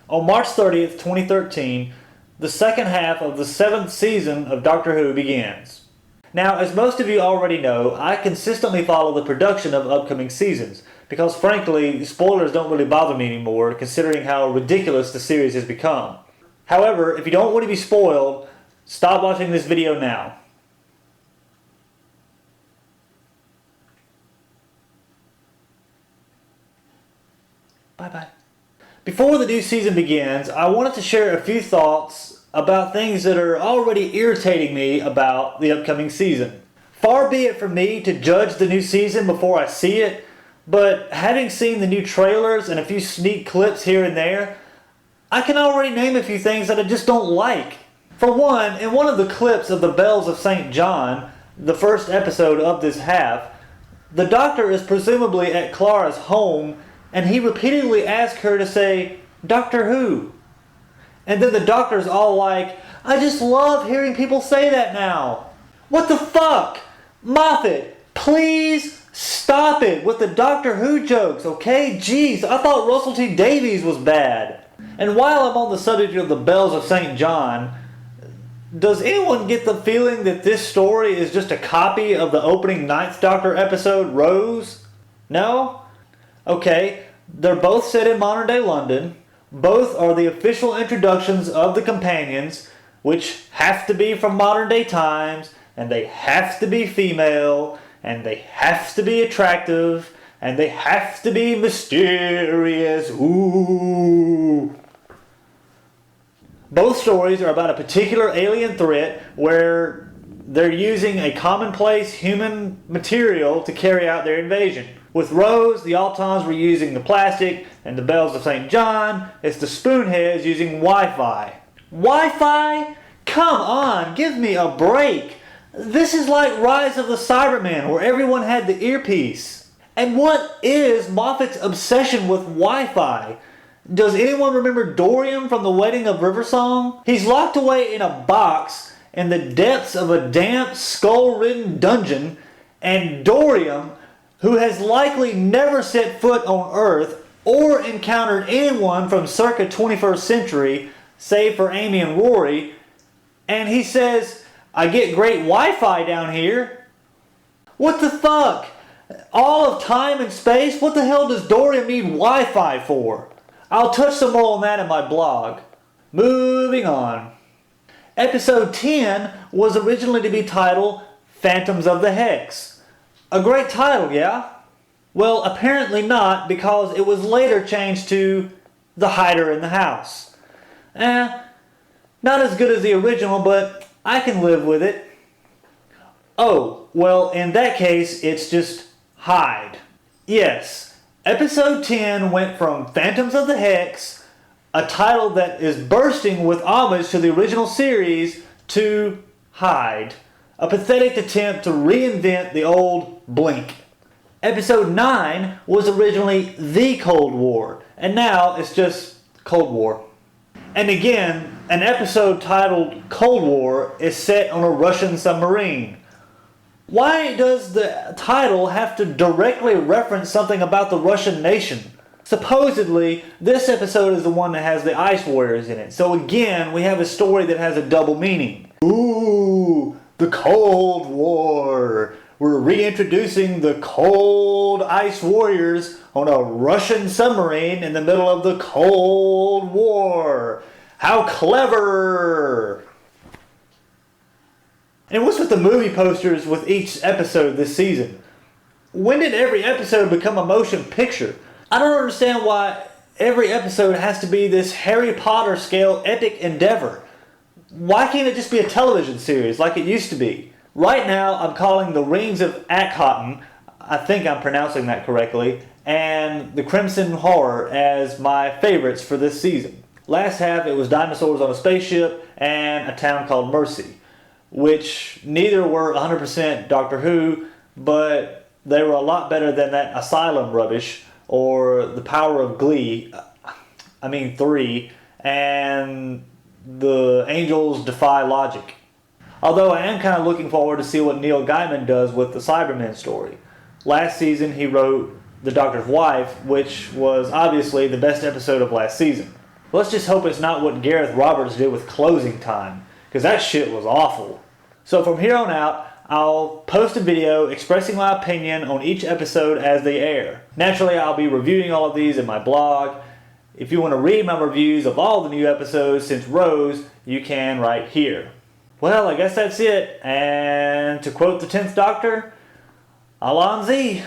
On March 30th, 2013, the second half of the 7th season of Doctor Who begins. Now, as most of you already know, I consistently follow the production of upcoming seasons, because frankly, spoilers don't really bother me anymore, considering how ridiculous the series has become. However, if you don't want to be spoiled, stop watching this video now. Bye-bye. Before the new season begins, I wanted to share a few thoughts about things that are already irritating me about the upcoming season. Far be it from me to judge the new season before I see it, but having seen the new trailers and a few sneak clips here and there, I can already name a few things that I just don't like. For one, in one of the clips of the Bells of St. John, the first episode of this half, the Doctor is presumably at Clara's home, and he repeatedly asks her to say, "Doctor Who?" And then the Doctor's all like, "I just love hearing people say that now." What the fuck? Moffat, please stop it with the Doctor Who jokes, okay? Jeez, I thought Russell T Davies was bad. And while I'm on the subject of the Bells of St. John, does anyone get the feeling that this story is just a copy of the opening Ninth Doctor episode, Rose? No? Okay, they're both set in modern day London. Both are the official introductions of the companions, which have to be from modern day times, and they have to be female, and they have to be attractive, and they have to be mysterious. Ooh. Both stories are about a particular alien threat where they're using a commonplace human material to carry out their invasion. With Rose, the Autons were using the plastic, and the Bells of St. John, it's the Spoonheads using Wi-Fi. Wi-Fi? Come on, give me a break. This is like Rise of the Cybermen, where everyone had the earpiece. And what is Moffat's obsession with Wi-Fi? Does anyone remember Dorian from the Wedding of Riversong? He's locked away in a box in the depths of a damp, skull-ridden dungeon, and Dorian, who has likely never set foot on Earth or encountered anyone from circa 21st century, save for Amy and Rory, and he says, "I get great Wi-Fi down here." What the fuck? All of time and space? What the hell does Dorian need Wi-Fi for? I'll touch some more on that in my blog. Moving on. Episode 10 was originally to be titled Phantoms of the Hex. A great title, yeah? Well, apparently not, because it was later changed to The Hider in the House. Not as good as the original, but I can live with it. Oh, well, in that case, it's just Hide. Yes, episode 10 went from Phantoms of the Hex, a title that is bursting with homage to the original series, to Hide. A pathetic attempt to reinvent the old Blink. Episode 9 was originally The Cold War, and now it's just Cold War. And again, an episode titled Cold War is set on a Russian submarine. Why does the title have to directly reference something about the Russian nation? Supposedly, this episode is the one that has the Ice Warriors in it, so again, we have a story that has a double meaning. Ooh! The Cold War. We're reintroducing the Cold Ice Warriors on a Russian submarine in the middle of the Cold War. How clever! And what's with the movie posters with each episode this season? When did every episode become a motion picture? I don't understand why every episode has to be this Harry Potter scale epic endeavor. Why can't it just be a television series like it used to be? Right now, I'm calling The Rings of Akhenaten, I think I'm pronouncing that correctly, and The Crimson Horror as my favorites for this season. Last half, it was dinosaurs on a spaceship and a town called Mercy, which neither were 100% Doctor Who, but they were a lot better than that Asylum rubbish, or The Power of Glee, 3, and The Angels Defy Logic. Although I am kind of looking forward to see what Neil Gaiman does with the Cybermen story. Last season he wrote The Doctor's Wife, which was obviously the best episode of last season. Let's just hope it's not what Gareth Roberts did with Closing Time, because that shit was awful. So from here on out, I'll post a video expressing my opinion on each episode as they air. Naturally, I'll be reviewing all of these in my blog. If you want to read my reviews of all the new episodes since Rose, you can right here. Well, I guess that's it. And to quote the 10th Doctor, Allons-y.